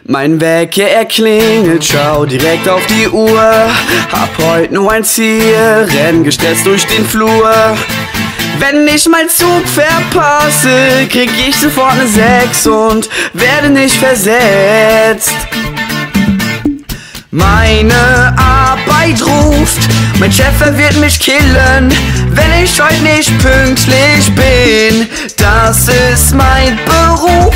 Mein Wecker, er klingelt, schau direkt auf die Uhr. Hab heute nur ein Ziel, renn gestresst durch den Flur. Wenn ich mein Zug verpasse, krieg ich sofort eine 6 und werde nicht versetzt. Meine Arbeit ruft, mein Chef wird mich killen, wenn ich heute nicht pünktlich bin. Das ist mein Beruf,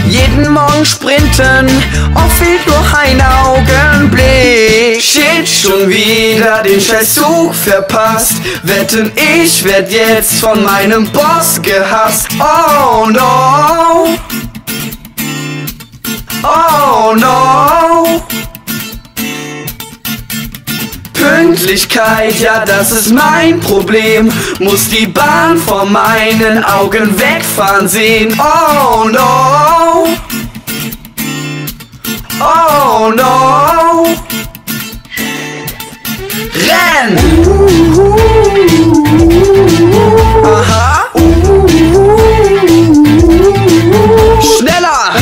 jeden Morgen sprinten, oft fehlt nur ein Augenblick. Shit, schon wieder den Scheißzug verpasst, wetten ich werd jetzt von meinem Boss gehasst. Oh no, oh no. Pünktlichkeit, ja das ist mein Problem. Muss die Bahn vor meinen Augen wegfahren sehen. Oh no, oh no. Renn! Aha! Schneller!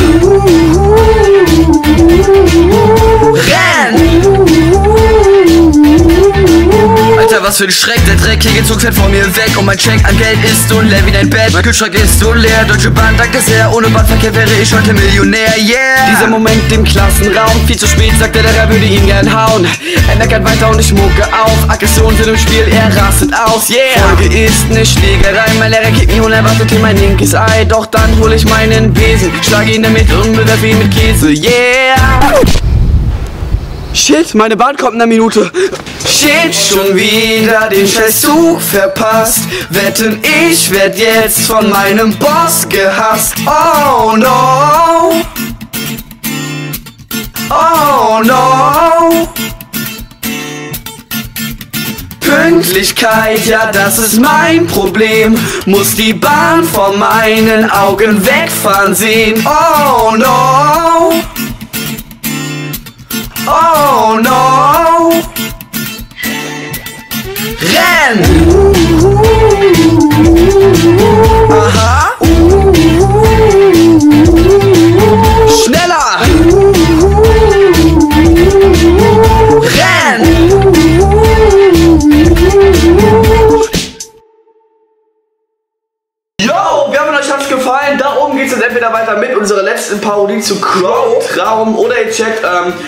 Renn! Alter, was für ein Schreck, der dreckige Zug fährt vor mir weg und mein Check an Geld ist so leer wie dein Bett. Mein Kühlschrank ist so leer, Deutsche Bahn, danke sehr, ohne Bahnverkehr wäre ich heute Millionär, yeah! Dieser Moment im Klassenraum, viel zu spät, sagte der würde ihn gern hauen. Er meckert weiter und ich mucke auf, Aggressionen sind im Spiel, er rastet aus, yeah! Folge ist ne Schlägerei, mein Lehrer kickt mich unerwartet in mein linkes Ei. Doch dann hol ich meinen Besen, schlage ihn damit und bewerfe ihn mit Käse, yeah! Shit, meine Bahn kommt in einer Minute. Shit, schon wieder den Scheißzug verpasst, wetten ich werd jetzt von meinem Boss gehasst. Oh no, oh no. Pünktlichkeit, ja das ist mein Problem. Muss die Bahn vor meinen Augen wegfahren sehen. Oh no, oh no. Renn! Aha! Schneller! Renn! Yo, wir hoffen, euch hat's gefallen. Da oben geht's jetzt entweder weiter mit unserer letzten Parodie zu Crow Traum oder ihr checkt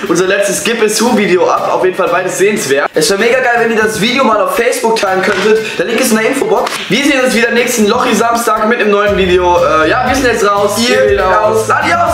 unser letztes Skip is Who Video ab. Auf jeden Fall beides sehenswert. Es wäre mega geil, wenn ihr das Video mal auf Facebook teilen könntet. Der Link ist in der Infobox. Wir sehen uns wieder nächsten Lochi Samstag mit einem neuen Video. Ja, wir sind jetzt raus. Ihr geht raus. Adios!